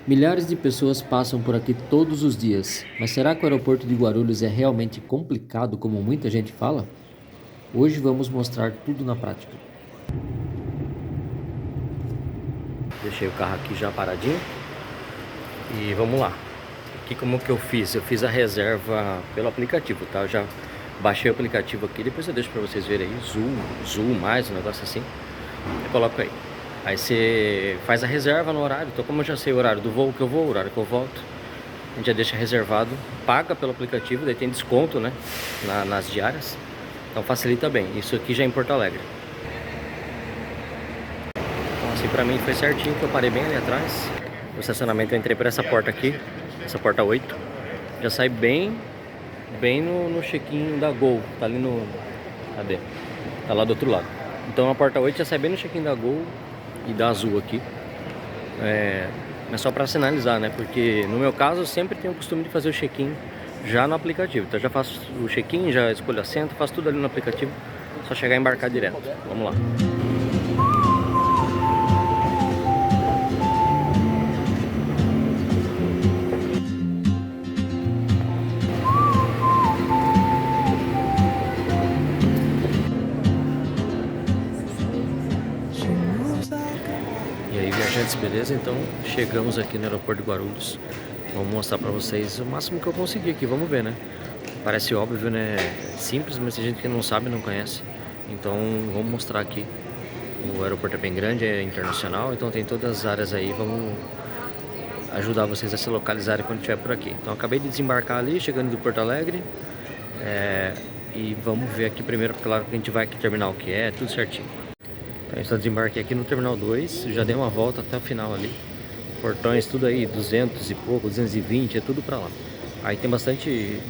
Milhares de pessoas passam por aqui todos os dias, mas será que o aeroporto de Guarulhos é realmente complicado como muita gente fala? Hoje vamos mostrar tudo na prática. Deixei o carro aqui já paradinho e vamos lá. Aqui como que eu fiz? Eu fiz a reserva pelo aplicativo, tá? Eu já baixei o aplicativo aqui, depois eu deixo pra vocês verem aí, Zoom mais, um negócio assim. Eu coloco aí. Aí você faz a reserva no horário. Então como eu já sei o horário do voo que eu vou, o horário que eu volto, a gente já deixa reservado, paga pelo aplicativo, daí tem desconto, né, nas diárias. Então facilita bem. Isso aqui já é em Porto Alegre. Então assim pra mim foi certinho, que eu parei bem ali atrás. No estacionamento eu entrei por essa porta aqui, essa porta 8. Já sai bem no check-in da Gol. Tá ali no... cadê? Tá lá do outro lado. Então a porta 8 já sai bem no check-in da Gol e da Azul aqui. É só para sinalizar, né? Porque no meu caso eu sempre tenho o costume de fazer o check-in já no aplicativo. Então já faço o check-in, já escolho assento, faço tudo ali no aplicativo. Só chegar e embarcar direto. Vamos lá. E aí, viajantes, beleza? Então chegamos aqui no aeroporto de Guarulhos. Vamos mostrar pra vocês o máximo que eu consegui aqui, vamos ver, né? Parece óbvio, né? Simples, mas tem gente que não sabe, não conhece. Então vamos mostrar aqui. O aeroporto é bem grande, é internacional, então tem todas as áreas aí. Vamos ajudar vocês a se localizarem quando estiver por aqui. Então acabei de desembarcar ali, chegando do Porto Alegre. E vamos ver aqui primeiro, claro que a gente vai aqui terminal que é, tudo certinho. Então eu só desembarquei aqui no terminal 2, já dei uma volta até o final ali. Portões tudo aí, 200 e pouco, 220, é tudo pra lá. Aí tem bastante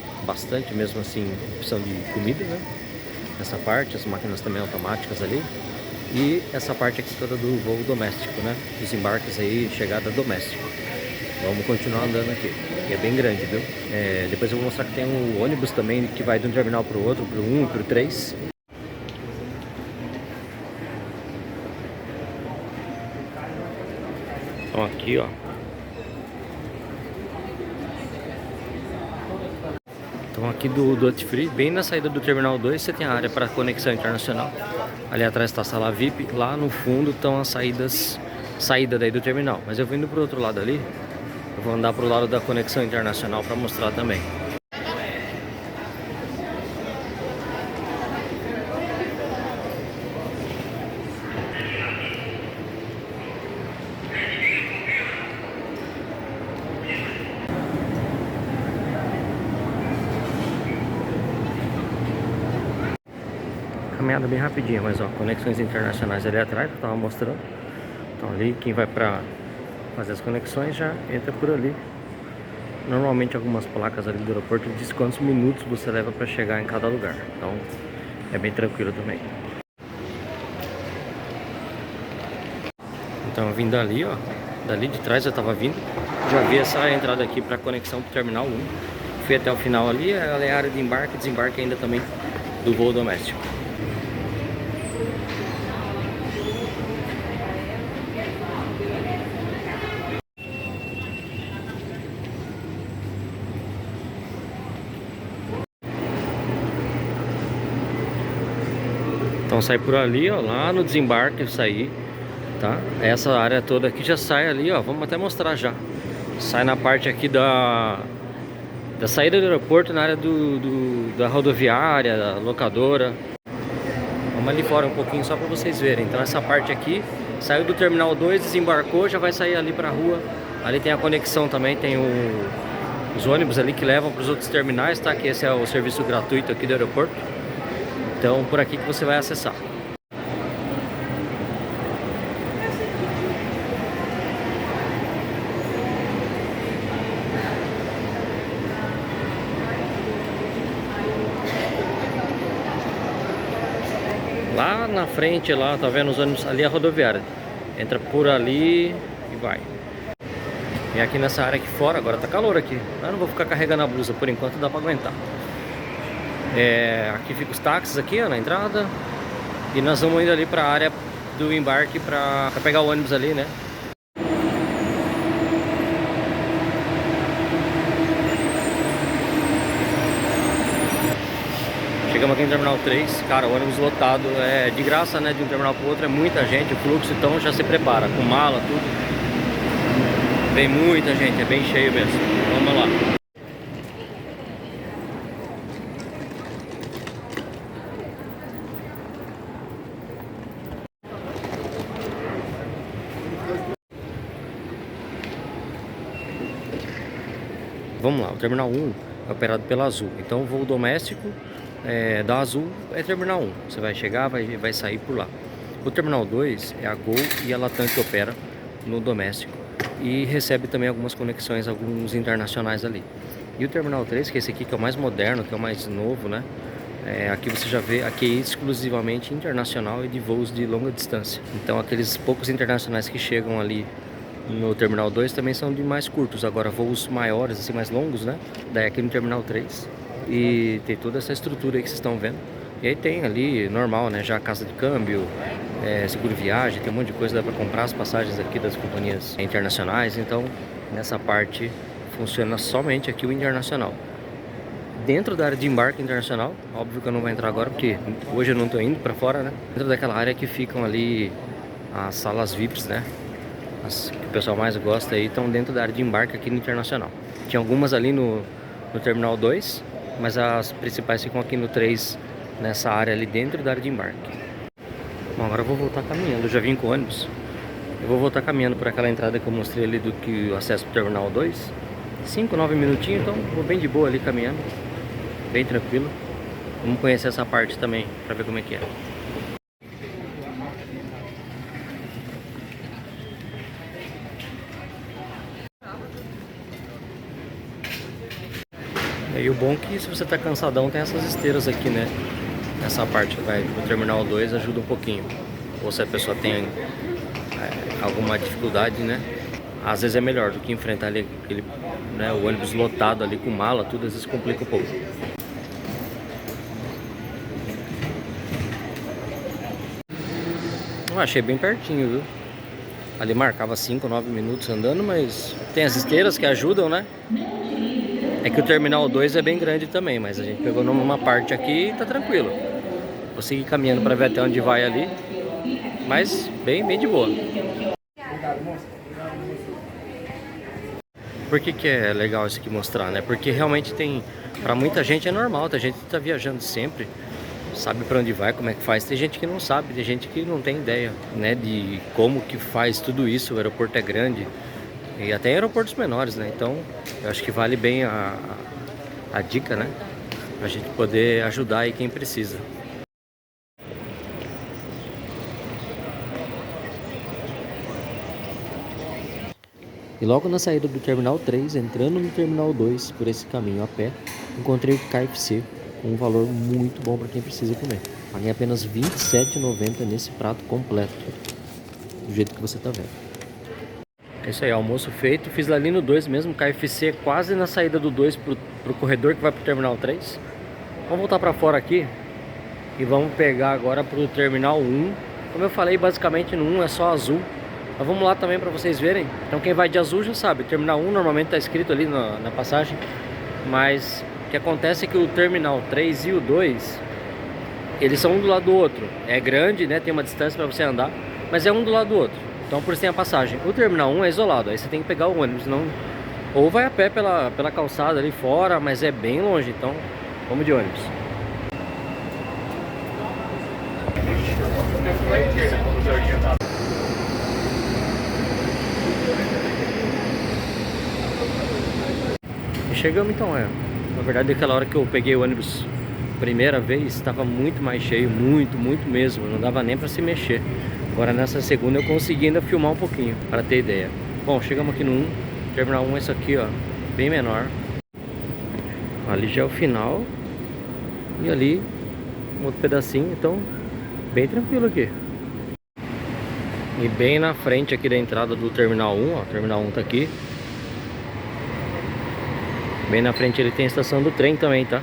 mesmo assim, opção de comida, né? Essa parte, as máquinas também automáticas ali. E essa parte aqui toda do voo doméstico, né? Os embarques aí, chegada doméstico. Vamos continuar andando aqui. E é bem grande, viu? Depois eu vou mostrar que tem um ônibus também que vai de um terminal pro outro, pro 1 e pro 3. Então aqui, ó. Então aqui do Duty Free, bem na saída do Terminal 2, você tem a área para conexão internacional. Ali atrás está a sala VIP, lá no fundo estão as saída daí do terminal. Mas eu vou indo pro outro lado ali, eu vou andar pro lado da conexão internacional para mostrar também. Caminhada bem rapidinha, mas ó, conexões internacionais ali atrás que eu tava mostrando. Então ali, quem vai pra fazer as conexões já entra por ali. Normalmente algumas placas ali do aeroporto diz quantos minutos você leva para chegar em cada lugar. Então é bem tranquilo também. Então vindo ali, ó, dali de trás eu tava vindo, já vi essa entrada aqui para conexão pro Terminal 1. Fui até o final ali, ela é a área de embarque e desembarque ainda também do voo doméstico. Então sai por ali, ó, lá no desembarque eu saí, tá? Essa área toda aqui já sai ali, ó, vamos até mostrar já. Sai na parte aqui da saída do aeroporto, na área da rodoviária, da locadora. Vamos ali fora um pouquinho só para vocês verem. Então essa parte aqui, saiu do Terminal 2, desembarcou, já vai sair ali pra rua. Ali tem a conexão também, tem os ônibus ali que levam para os outros terminais, tá? Que esse é o serviço gratuito aqui do aeroporto. Então por aqui que você vai acessar. Lá na frente, lá, tá vendo os ônibus? Ali é a rodoviária. Entra por ali e vai. E aqui nessa área aqui fora, agora tá calor aqui. Eu não vou ficar carregando a blusa por enquanto, dá pra aguentar. Aqui fica os táxis aqui, ó, na entrada. E nós vamos indo ali pra área do embarque pra pegar o ônibus ali, né? aqui no Terminal 3, cara, o ônibus lotado é de graça, né? De um terminal pro outro é muita gente, o fluxo, então já se prepara, com mala, tudo. Vem muita gente, é bem cheio mesmo. Vamos lá. Vamos lá, o Terminal 1 é operado pela Azul. Então o voo doméstico da Azul é Terminal 1. Você vai chegar, vai sair por lá. O Terminal 2 é a Gol e a Latam que opera no doméstico. E recebe também algumas conexões, alguns internacionais ali. E o Terminal 3, que é esse aqui que é o mais moderno, que é o mais novo, né? Aqui você já vê, aqui é exclusivamente internacional e de voos de longa distância. Então aqueles poucos internacionais que chegam ali no Terminal 2 também são de mais curtos. Agora voos maiores, assim, mais longos, né? Daí aqui no Terminal 3. E tem toda essa estrutura aí que vocês estão vendo. E aí tem ali, normal, né? Já casa de câmbio, seguro viagem, tem um monte de coisa, dá pra comprar as passagens aqui das companhias internacionais. Então, nessa parte, funciona somente aqui o internacional. Dentro da área de embarque internacional, óbvio que eu não vou entrar agora, porque hoje eu não tô indo pra fora, né? Dentro daquela área que ficam ali as salas VIPs, né? As que o pessoal mais gosta aí, estão dentro da área de embarque aqui no internacional. Tinha algumas ali no Terminal 2, mas as principais ficam aqui no 3, nessa área ali dentro da área de embarque. Bom, agora eu vou voltar caminhando, eu já vim com o ônibus. Eu vou voltar caminhando por aquela entrada que eu mostrei ali do que o acesso pro Terminal 2. 5, 9 minutinhos, então vou bem de boa ali caminhando. Bem tranquilo. Vamos conhecer essa parte também, pra ver como é que é. E o bom é que se você tá cansadão, tem essas esteiras aqui, né? Essa parte que vai pro Terminal 2 ajuda um pouquinho. Ou se a pessoa tem alguma dificuldade, né? Às vezes é melhor do que enfrentar ali aquele, né, o ônibus lotado ali com mala, tudo, às vezes complica um pouco. Eu achei bem pertinho, viu? Ali marcava 5, 9 minutos andando, mas tem as esteiras que ajudam, né? É que o Terminal 2 é bem grande também, mas a gente pegou numa parte aqui e tá tranquilo. Vou seguir caminhando para ver até onde vai ali, mas bem de boa. Por que é legal isso aqui mostrar, né? Porque realmente tem, para muita gente é normal, tem gente que tá viajando sempre, sabe para onde vai, como é que faz. Tem gente que não sabe, tem gente que não tem ideia, né, de como que faz tudo isso. O aeroporto é grande e até aeroportos menores, né? Então eu acho que vale bem a dica, né? Pra gente poder ajudar aí quem precisa. E logo na saída do Terminal 3, entrando no Terminal 2, por esse caminho a pé, encontrei o KFC com um valor muito bom para quem precisa comer. Paguei apenas R$ 27,90 nesse prato completo, do jeito que você tá vendo. É isso aí, almoço feito. Fiz lá ali no 2 mesmo, KFC quase na saída do 2 pro corredor que vai pro Terminal 3. Vamos voltar para fora aqui e vamos pegar agora pro Terminal 1. Como eu falei, basicamente no 1 é só azul. Mas vamos lá também para vocês verem. Então quem vai de azul já sabe, Terminal 1 normalmente está escrito ali na passagem. Mas o que acontece é que o Terminal 3 e o 2, eles são um do lado do outro. É grande, né? Tem uma distância para você andar, mas é um do lado do outro. Então por isso tem a passagem. O Terminal 1 é isolado, aí você tem que pegar o ônibus, não... ou vai a pé pela calçada ali fora, mas é bem longe, então vamos de ônibus. Chegamos então, na verdade aquela hora que eu peguei o ônibus primeira vez, estava muito mais cheio, muito mesmo, não dava nem para se mexer. Agora nessa segunda eu consegui ainda filmar um pouquinho, para ter ideia. Bom, chegamos aqui no 1, Terminal 1 é isso aqui, ó, bem menor. Ali já é o final, e ali um outro pedacinho, então bem tranquilo aqui. E bem na frente aqui da entrada do Terminal 1, ó, o Terminal 1 tá aqui. Bem na frente ele tem a estação do trem também, tá?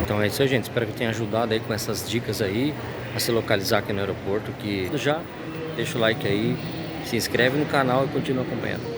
Então é isso aí, gente. Espero que tenha ajudado aí com essas dicas aí a se localizar aqui no aeroporto. Que já deixa o like aí, se inscreve no canal e continua acompanhando.